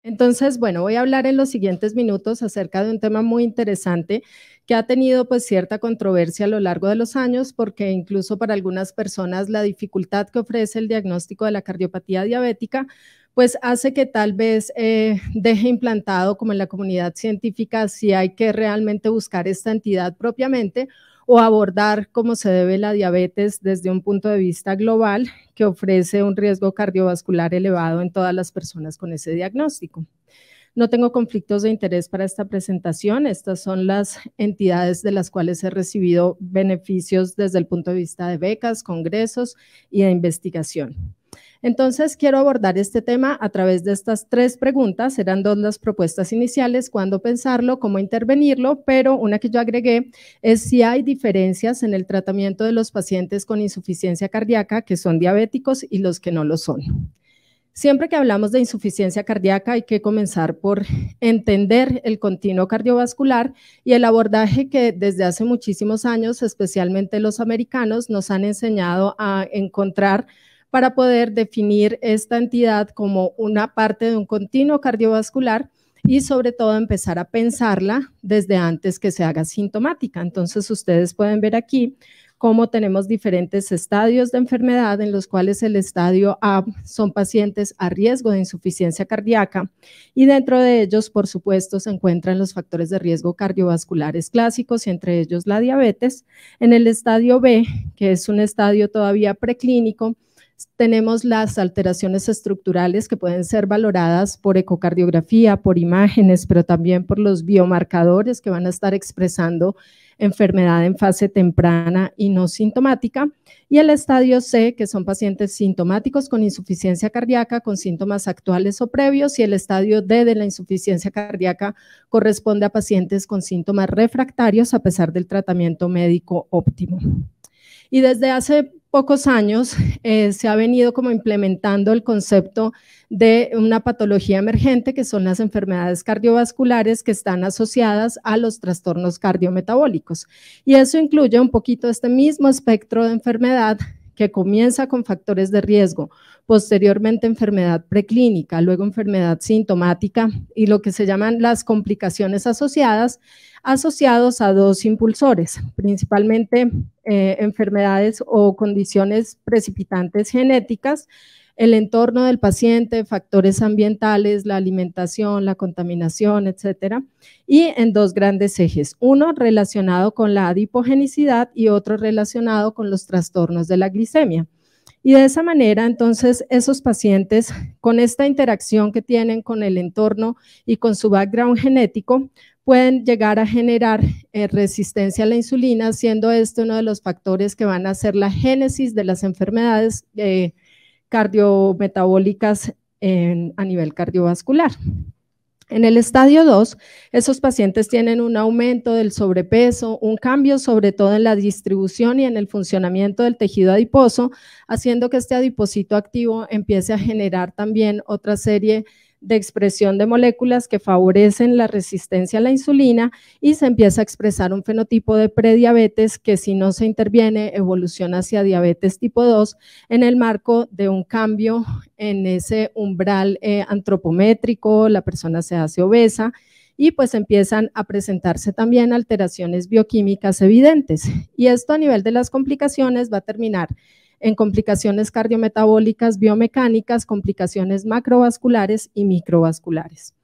Entonces, bueno, voy a hablar en los siguientes minutos acerca de un tema muy interesante que ha tenido pues cierta controversia a lo largo de los años, porque incluso para algunas personas la dificultad que ofrece el diagnóstico de la cardiopatía diabética pues hace que tal vez deje implantado como en la comunidad científica si hay que realmente buscar esta entidad propiamente o abordar cómo se debe la diabetes desde un punto de vista global que ofrece un riesgo cardiovascular elevado en todas las personas con ese diagnóstico. No tengo conflictos de interés para esta presentación. Estas son las entidades de las cuales he recibido beneficios desde el punto de vista de becas, congresos y de investigación. Entonces, quiero abordar este tema a través de estas 3 preguntas. Eran 2 las propuestas iniciales, cuándo pensarlo, cómo intervenirlo, pero una que yo agregué es si hay diferencias en el tratamiento de los pacientes con insuficiencia cardíaca que son diabéticos y los que no lo son. Siempre que hablamos de insuficiencia cardíaca hay que comenzar por entender el continuo cardiovascular y el abordaje que desde hace muchísimos años, especialmente los americanos, nos han enseñado a encontrar para poder definir esta entidad como una parte de un continuo cardiovascular y sobre todo empezar a pensarla desde antes que se haga sintomática. Entonces ustedes pueden ver aquí cómo tenemos diferentes estadios de enfermedad en los cuales el estadio A son pacientes a riesgo de insuficiencia cardíaca y dentro de ellos, por supuesto, se encuentran los factores de riesgo cardiovasculares clásicos y entre ellos la diabetes. En el estadio B, que es un estadio todavía preclínico, tenemos las alteraciones estructurales que pueden ser valoradas por ecocardiografía, por imágenes, pero también por los biomarcadores que van a estar expresando enfermedad en fase temprana y no sintomática, y el estadio C, que son pacientes sintomáticos con insuficiencia cardíaca, con síntomas actuales o previos, y el estadio D de la insuficiencia cardíaca corresponde a pacientes con síntomas refractarios a pesar del tratamiento médico óptimo. Y desde hace pocos años se ha venido como implementando el concepto de una patología emergente que son las enfermedades cardiovasculares que están asociadas a los trastornos cardiometabólicos. Y eso incluye un poquito este mismo espectro de enfermedad que comienza con factores de riesgo, posteriormente enfermedad preclínica, luego enfermedad sintomática y lo que se llaman las complicaciones asociados a 2 impulsores, principalmente enfermedades o condiciones precipitantes genéticas, el entorno del paciente, factores ambientales, la alimentación, la contaminación, etcétera, y en 2 grandes ejes, uno relacionado con la adipogenicidad y otro relacionado con los trastornos de la glicemia. Y de esa manera, entonces, esos pacientes con esta interacción que tienen con el entorno y con su background genético, pueden llegar a generar resistencia a la insulina, siendo este uno de los factores que van a ser la génesis de las enfermedades cardiometabólicas a nivel cardiovascular. En el estadio 2, esos pacientes tienen un aumento del sobrepeso, un cambio sobre todo en la distribución y en el funcionamiento del tejido adiposo, haciendo que este adipocito activo empiece a generar también otra serie de expresión de moléculas que favorecen la resistencia a la insulina y se empieza a expresar un fenotipo de prediabetes que si no se interviene evoluciona hacia diabetes tipo 2 en el marco de un cambio en ese umbral antropométrico, la persona se hace obesa y pues empiezan a presentarse también alteraciones bioquímicas evidentes y esto a nivel de las complicaciones va a terminar en complicaciones cardiometabólicas, biomecánicas, complicaciones macrovasculares y microvasculares.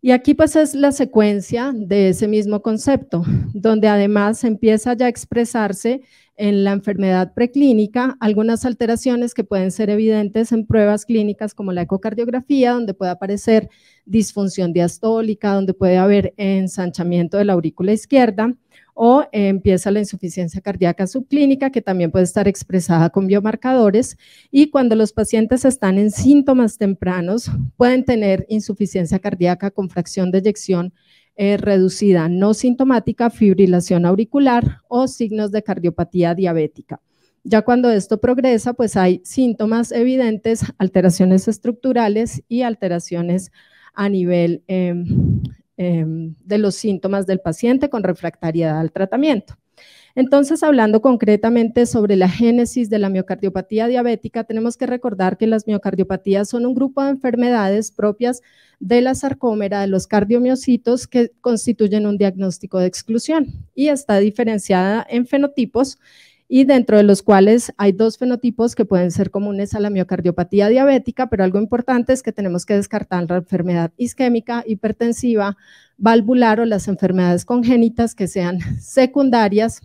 Y aquí pues es la secuencia de ese mismo concepto, donde además empieza ya a expresarse en la enfermedad preclínica algunas alteraciones que pueden ser evidentes en pruebas clínicas como la ecocardiografía, donde puede aparecer disfunción diastólica, donde puede haber ensanchamiento de la aurícula izquierda, o empieza la insuficiencia cardíaca subclínica que también puede estar expresada con biomarcadores y cuando los pacientes están en síntomas tempranos pueden tener insuficiencia cardíaca con fracción de eyección reducida no sintomática, fibrilación auricular o signos de cardiopatía diabética. Ya cuando esto progresa, pues hay síntomas evidentes, alteraciones estructurales y alteraciones a nivel de los síntomas del paciente con refractariedad al tratamiento. Entonces, hablando concretamente sobre la génesis de la miocardiopatía diabética, tenemos que recordar que las miocardiopatías son un grupo de enfermedades propias de la sarcómera de los cardiomiocitos que constituyen un diagnóstico de exclusión y está diferenciada en fenotipos, y dentro de los cuales hay dos fenotipos que pueden ser comunes a la miocardiopatía diabética, pero algo importante es que tenemos que descartar la enfermedad isquémica, hipertensiva, valvular o las enfermedades congénitas que sean secundarias,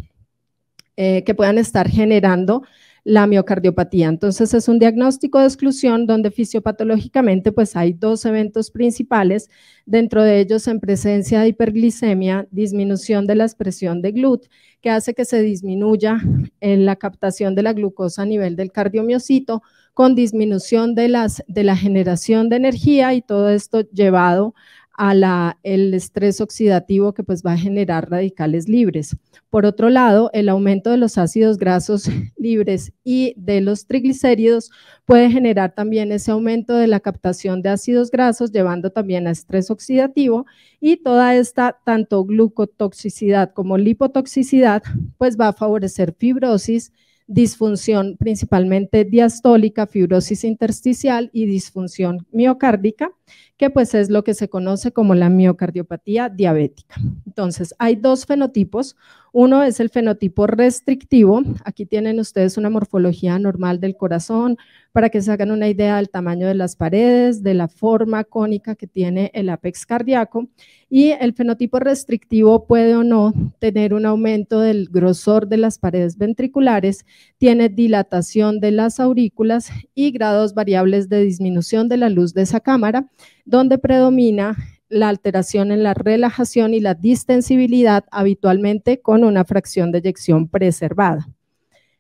que puedan estar generando la miocardiopatía. Entonces es un diagnóstico de exclusión donde fisiopatológicamente pues hay dos eventos principales, dentro de ellos en presencia de hiperglicemia, disminución de la expresión de GLUT, que hace que se disminuya en la captación de la glucosa a nivel del cardiomiocito, con disminución de la generación de energía, y todo esto llevado a el estrés oxidativo que pues va a generar radicales libres. Por otro lado, el aumento de los ácidos grasos libres y de los triglicéridos puede generar también ese aumento de la captación de ácidos grasos, llevando también a estrés oxidativo, y toda esta tanto glucotoxicidad como lipotoxicidad pues va a favorecer fibrosis, disfunción principalmente diastólica, fibrosis intersticial y disfunción miocárdica, que pues es lo que se conoce como la miocardiopatía diabética. Entonces, hay dos fenotipos. Uno es el fenotipo restrictivo. Aquí tienen ustedes una morfología normal del corazón para que se hagan una idea del tamaño de las paredes, de la forma cónica que tiene el ápex cardíaco, y el fenotipo restrictivo puede o no tener un aumento del grosor de las paredes ventriculares, tiene dilatación de las aurículas y grados variables de disminución de la luz de esa cámara, donde predomina la alteración en la relajación y la distensibilidad, habitualmente con una fracción de eyección preservada.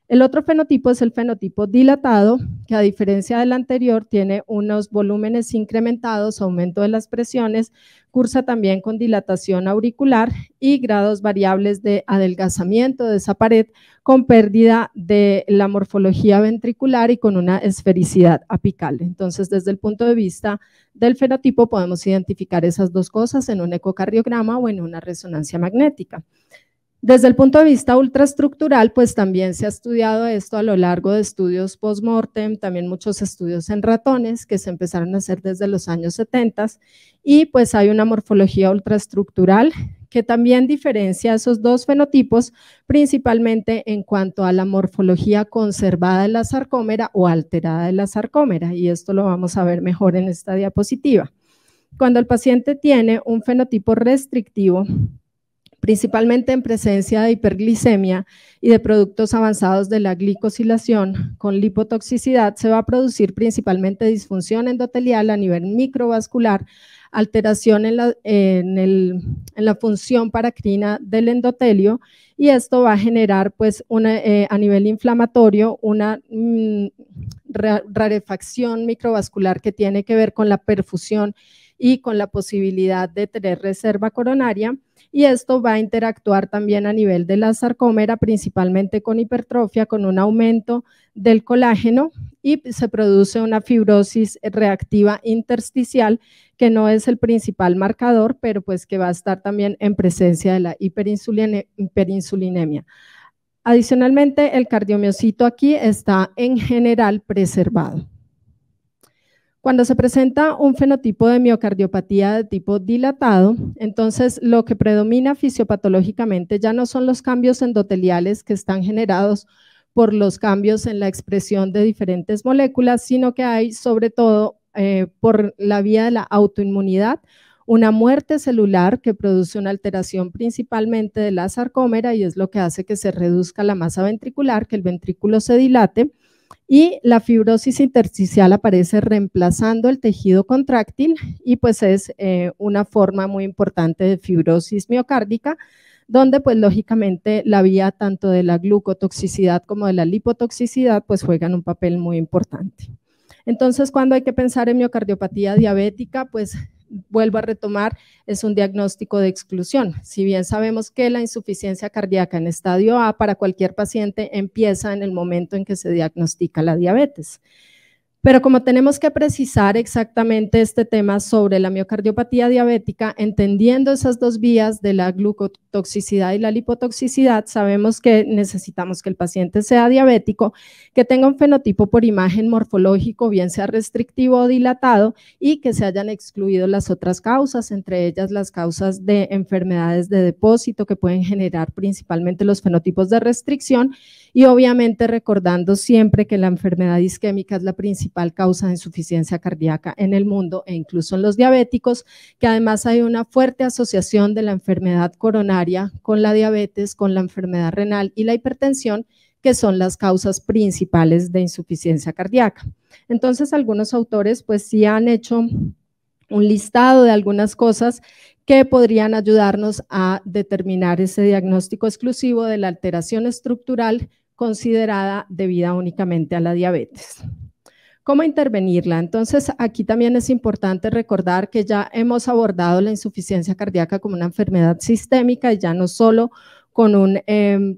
El otro fenotipo es el fenotipo dilatado, que a diferencia del anterior tiene unos volúmenes incrementados, aumento de las presiones, cursa también con dilatación auricular y grados variables de adelgazamiento de esa pared, con pérdida de la morfología ventricular y con una esfericidad apical. Entonces, desde el punto de vista del fenotipo podemos identificar esas dos cosas en un ecocardiograma o en una resonancia magnética. Desde el punto de vista ultraestructural, pues también se ha estudiado esto a lo largo de estudios post-mortem, también muchos estudios en ratones que se empezaron a hacer desde los años 70, y pues hay una morfología ultraestructural que también diferencia esos dos fenotipos, principalmente en cuanto a la morfología conservada de la sarcómera o alterada de la sarcómera, y esto lo vamos a ver mejor en esta diapositiva. Cuando el paciente tiene un fenotipo restrictivo, principalmente en presencia de hiperglicemia y de productos avanzados de la glicosilación con lipotoxicidad, se va a producir principalmente disfunción endotelial a nivel microvascular, alteración en la función paracrina del endotelio, y esto va a generar pues a nivel inflamatorio una rarefacción microvascular que tiene que ver con la perfusión y con la posibilidad de tener reserva coronaria, y esto va a interactuar también a nivel de la sarcómera, principalmente con hipertrofia, con un aumento del colágeno, y se produce una fibrosis reactiva intersticial, que no es el principal marcador, pero pues que va a estar también en presencia de la hiperinsulinemia. Adicionalmente, el cardiomiocito aquí está en general preservado. Cuando se presenta un fenotipo de miocardiopatía de tipo dilatado, entonces lo que predomina fisiopatológicamente ya no son los cambios endoteliales que están generados por los cambios en la expresión de diferentes moléculas, sino que hay sobre todo por la vía de la autoinmunidad, una muerte celular que produce una alteración principalmente de la sarcómera, y es lo que hace que se reduzca la masa ventricular, que el ventrículo se dilate, y la fibrosis intersticial aparece reemplazando el tejido contráctil, y pues es una forma muy importante de fibrosis miocárdica, donde pues lógicamente la vía tanto de la glucotoxicidad como de la lipotoxicidad pues juegan un papel muy importante. Entonces, cuando hay que pensar en miocardiopatía diabética, pues vuelvo a retomar, es un diagnóstico de exclusión. Si bien sabemos que la insuficiencia cardíaca en estadio A para cualquier paciente empieza en el momento en que se diagnostica la diabetes, Pero como tenemos que precisar exactamente este tema sobre la miocardiopatía diabética, entendiendo esas dos vías de la glucotoxicidad y la lipotoxicidad, sabemos que necesitamos que el paciente sea diabético, que tenga un fenotipo por imagen morfológico, bien sea restrictivo o dilatado, y que se hayan excluido las otras causas, entre ellas las causas de enfermedades de depósito que pueden generar principalmente los fenotipos de restricción, y obviamente recordando siempre que la enfermedad isquémica es la principal causa de insuficiencia cardíaca en el mundo e incluso en los diabéticos, que además hay una fuerte asociación de la enfermedad coronaria con la diabetes, con la enfermedad renal y la hipertensión, que son las causas principales de insuficiencia cardíaca. Entonces, algunos autores pues sí han hecho un listado de algunas cosas que podrían ayudarnos a determinar ese diagnóstico exclusivo de la alteración estructural considerada debida únicamente a la diabetes. ¿Cómo intervenirla? Entonces, aquí también es importante recordar que ya hemos abordado la insuficiencia cardíaca como una enfermedad sistémica y ya no solo con un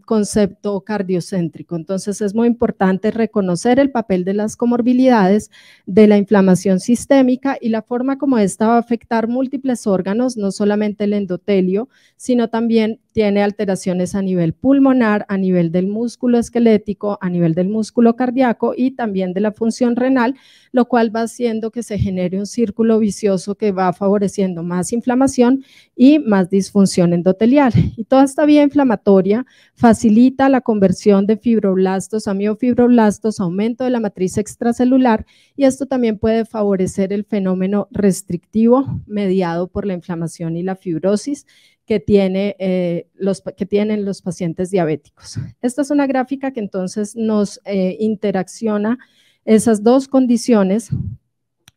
concepto cardiocéntrico. Entonces, es muy importante reconocer el papel de las comorbilidades, de la inflamación sistémica y la forma como esta va a afectar múltiples órganos, no solamente el endotelio, sino también tiene alteraciones a nivel pulmonar, a nivel del músculo esquelético, a nivel del músculo cardíaco y también de la función renal, lo cual va haciendo que se genere un círculo vicioso que va favoreciendo más inflamación y más disfunción endotelial. Y toda esta vía inflamatoria facilita la conversión de fibroblastos a miofibroblastos, aumento de la matriz extracelular, y esto también puede favorecer el fenómeno restrictivo mediado por la inflamación y la fibrosis que tienen los pacientes diabéticos. Esta es una gráfica que entonces nos interacciona esas dos condiciones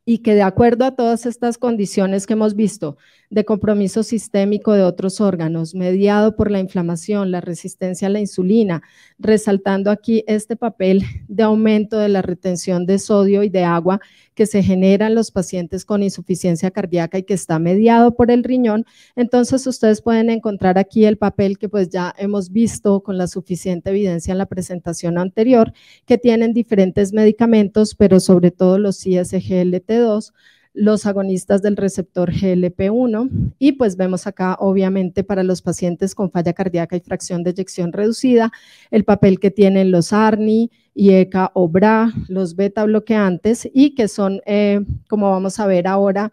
y que de acuerdo a todas estas condiciones que hemos visto de compromiso sistémico de otros órganos, mediado por la inflamación, la resistencia a la insulina, resaltando aquí este papel de aumento de la retención de sodio y de agua que se genera en los pacientes con insuficiencia cardíaca y que está mediado por el riñón. Entonces ustedes pueden encontrar aquí el papel que pues ya hemos visto con la suficiente evidencia en la presentación anterior, que tienen diferentes medicamentos, pero sobre todo los ISGLT2, los agonistas del receptor GLP-1, y pues vemos acá obviamente para los pacientes con falla cardíaca y fracción de eyección reducida, el papel que tienen los ARNI, IECA o BRA, los beta bloqueantes, y que son, como vamos a ver ahora,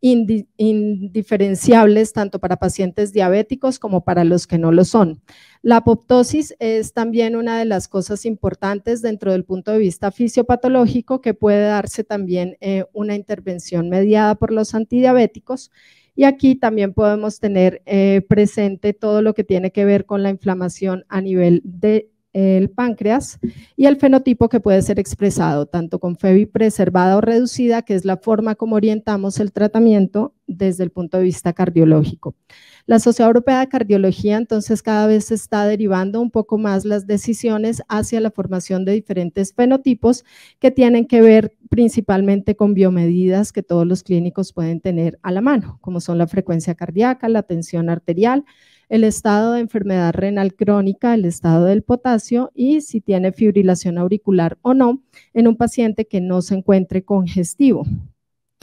indiferenciables tanto para pacientes diabéticos como para los que no lo son. La apoptosis es también una de las cosas importantes dentro del punto de vista fisiopatológico, que puede darse también una intervención mediada por los antidiabéticos, y aquí también podemos tener presente todo lo que tiene que ver con la inflamación a nivel del páncreas y el fenotipo que puede ser expresado tanto con FEBI preservada o reducida, que es la forma como orientamos el tratamiento desde el punto de vista cardiológico. La Sociedad Europea de Cardiología entonces cada vez está derivando un poco más las decisiones hacia la formación de diferentes fenotipos que tienen que ver principalmente con biomedidas que todos los clínicos pueden tener a la mano, como son la frecuencia cardíaca, la tensión arterial, el estado de enfermedad renal crónica, el estado del potasio y si tiene fibrilación auricular o no en un paciente que no se encuentre congestivo.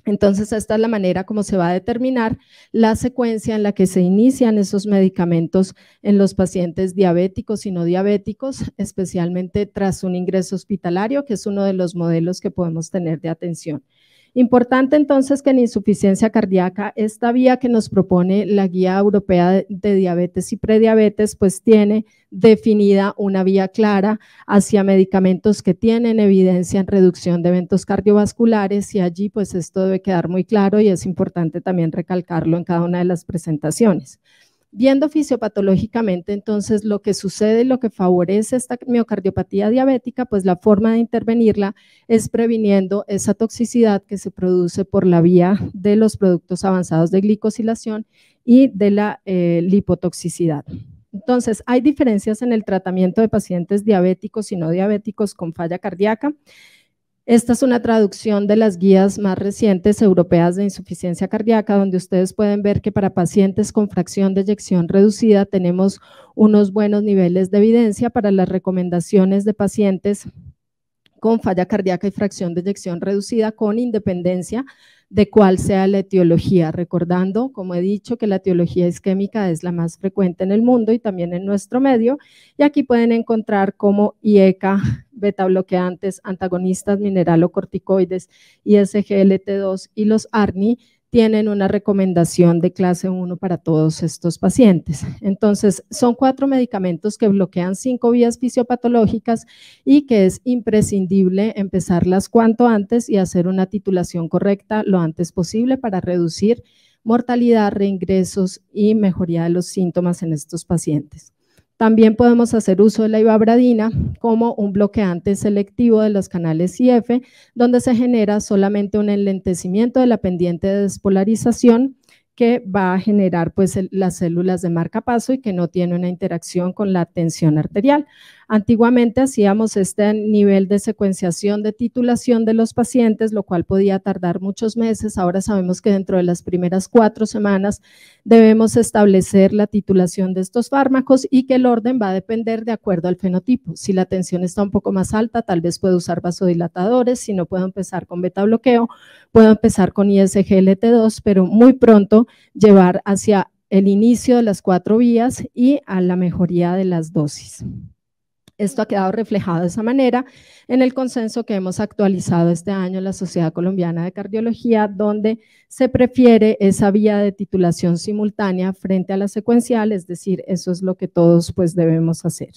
Entonces, esta es la manera como se va a determinar la secuencia en la que se inician esos medicamentos en los pacientes diabéticos y no diabéticos, especialmente tras un ingreso hospitalario, que es uno de los modelos que podemos tener de atención. Importante entonces que en insuficiencia cardíaca, esta vía que nos propone la Guía Europea de Diabetes y Prediabetes, pues tiene definida una vía clara hacia medicamentos que tienen evidencia en reducción de eventos cardiovasculares, y allí pues esto debe quedar muy claro y es importante también recalcarlo en cada una de las presentaciones. Viendo fisiopatológicamente entonces lo que sucede y lo que favorece esta miocardiopatía diabética, pues la forma de intervenirla es previniendo esa toxicidad que se produce por la vía de los productos avanzados de glicosilación y de la lipotoxicidad. Entonces, hay diferencias en el tratamiento de pacientes diabéticos y no diabéticos con falla cardíaca. Esta es una traducción de las guías más recientes europeas de insuficiencia cardíaca, donde ustedes pueden ver que para pacientes con fracción de eyección reducida tenemos unos buenos niveles de evidencia para las recomendaciones de pacientes con falla cardíaca y fracción de eyección reducida con independencia de cuál sea la etiología, recordando, como he dicho, que la etiología isquémica es la más frecuente en el mundo y también en nuestro medio, y aquí pueden encontrar como IECA, beta bloqueantes, antagonistas mineralocorticoides, ISGLT2 y los ARNI tienen una recomendación de clase 1 para todos estos pacientes. Entonces, son 4 medicamentos que bloquean 5 vías fisiopatológicas y que es imprescindible empezarlas cuanto antes y hacer una titulación correcta lo antes posible para reducir mortalidad, reingresos y mejoría de los síntomas en estos pacientes. También podemos hacer uso de la ivabradina como un bloqueante selectivo de los canales IF, donde se genera solamente un enlentecimiento de la pendiente de despolarización que va a generar pues las células de marcapaso y que no tiene una interacción con la tensión arterial. Antiguamente hacíamos este nivel de secuenciación de titulación de los pacientes, lo cual podía tardar muchos meses. Ahora sabemos que dentro de las primeras 4 semanas debemos establecer la titulación de estos fármacos y que el orden va a depender de acuerdo al fenotipo. Si la tensión está un poco más alta, tal vez puedo usar vasodilatadores, si no puedo empezar con beta bloqueo, puedo empezar con ISGLT2, pero muy pronto llevar hacia el inicio de las 4 vías y a la mejoría de las dosis. Esto ha quedado reflejado de esa manera en el consenso que hemos actualizado este año en la Sociedad Colombiana de Cardiología, donde se prefiere esa vía de titulación simultánea frente a la secuencial, es decir, eso es lo que todos pues debemos hacer.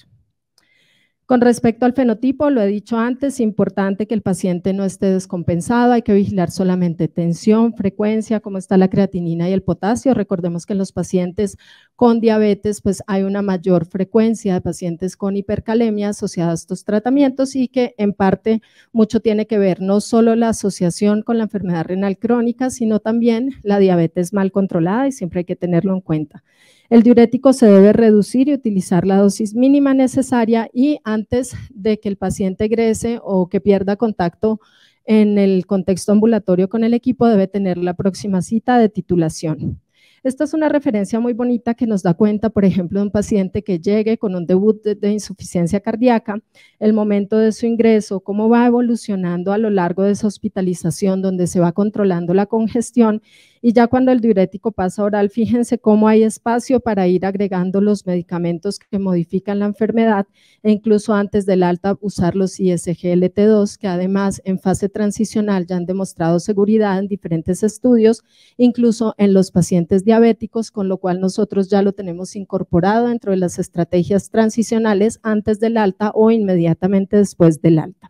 Con respecto al fenotipo, lo he dicho antes, es importante que el paciente no esté descompensado, hay que vigilar solamente tensión, frecuencia, cómo está la creatinina y el potasio. Recordemos que en los pacientes con diabetes pues hay una mayor frecuencia de pacientes con hipercalemia asociada a estos tratamientos y que en parte mucho tiene que ver no solo la asociación con la enfermedad renal crónica, sino también la diabetes mal controlada y siempre hay que tenerlo en cuenta. El diurético se debe reducir y utilizar la dosis mínima necesaria y antes de que el paciente egrese o que pierda contacto en el contexto ambulatorio con el equipo, debe tener la próxima cita de titulación. Esta es una referencia muy bonita que nos da cuenta, por ejemplo, de un paciente que llegue con un debut de insuficiencia cardíaca, el momento de su ingreso, cómo va evolucionando a lo largo de esa hospitalización, donde se va controlando la congestión y ya cuando el diurético pasa oral, fíjense cómo hay espacio para ir agregando los medicamentos que modifican la enfermedad e incluso antes del alta usar los ISGLT2, que además en fase transicional ya han demostrado seguridad en diferentes estudios, incluso en los pacientes diabéticos, con lo cual nosotros ya lo tenemos incorporado dentro de las estrategias transicionales antes del alta o inmediatamente después del alta.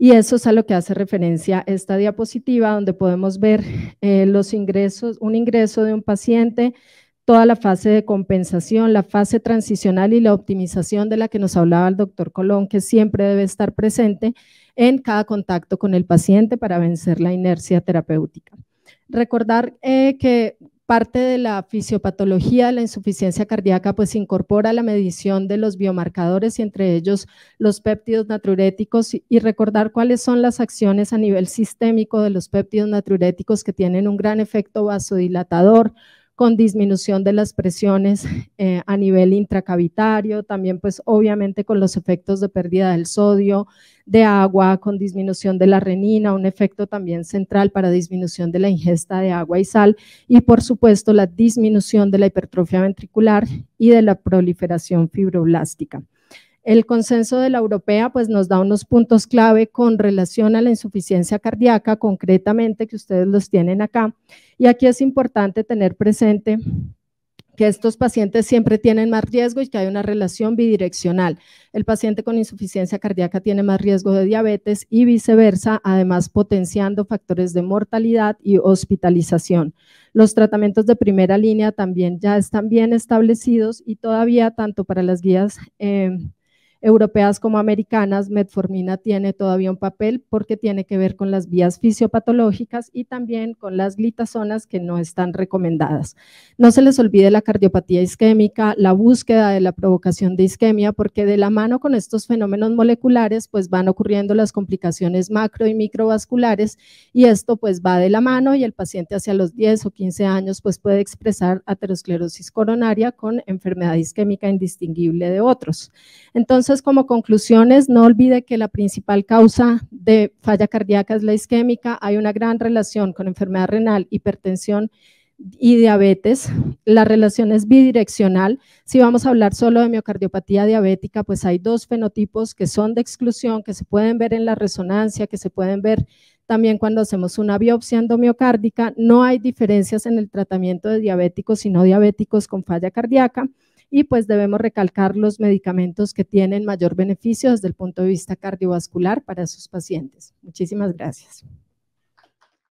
Y eso es a lo que hace referencia esta diapositiva, donde podemos ver los ingresos, un ingreso de un paciente, toda la fase de compensación, la fase transicional y la optimización de la que nos hablaba el doctor Colón, que siempre debe estar presente en cada contacto con el paciente para vencer la inercia terapéutica. Recordar que parte de la fisiopatología de la insuficiencia cardíaca pues incorpora la medición de los biomarcadores y entre ellos los péptidos natriuréticos y recordar cuáles son las acciones a nivel sistémico de los péptidos natriuréticos que tienen un gran efecto vasodilatador con disminución de las presiones a nivel intracavitario, también pues obviamente con los efectos de pérdida del sodio, de agua, con disminución de la renina, un efecto también central para disminución de la ingesta de agua y sal y por supuesto la disminución de la hipertrofia ventricular y de la proliferación fibroblástica. El consenso de la europea pues nos da unos puntos clave con relación a la insuficiencia cardíaca, concretamente que ustedes los tienen acá, y aquí es importante tener presente que estos pacientes siempre tienen más riesgo y que hay una relación bidireccional. El paciente con insuficiencia cardíaca tiene más riesgo de diabetes y viceversa, además potenciando factores de mortalidad y hospitalización. Los tratamientos de primera línea también ya están bien establecidos y todavía tanto para las guías europeas como americanas, metformina tiene todavía un papel porque tiene que ver con las vías fisiopatológicas y también con las glitazonas que no están recomendadas. No se les olvide la cardiopatía isquémica, la búsqueda de la provocación de isquemia, porque de la mano con estos fenómenos moleculares pues van ocurriendo las complicaciones macro y microvasculares y esto pues va de la mano y el paciente hacia los 10 o 15 años pues puede expresar aterosclerosis coronaria con enfermedad isquémica indistinguible de otros. Entonces, Entonces, como conclusiones, no olvide que la principal causa de falla cardíaca es la isquémica. Hay una gran relación con enfermedad renal, hipertensión y diabetes. La relación es bidireccional. Si vamos a hablar solo de miocardiopatía diabética, pues hay dos fenotipos que son de exclusión, que se pueden ver en la resonancia, que se pueden ver también cuando hacemos una biopsia endomiocárdica. No hay diferencias en el tratamiento de diabéticos y no diabéticos con falla cardíaca. Y pues debemos recalcar los medicamentos que tienen mayor beneficio desde el punto de vista cardiovascular para sus pacientes. Muchísimas gracias.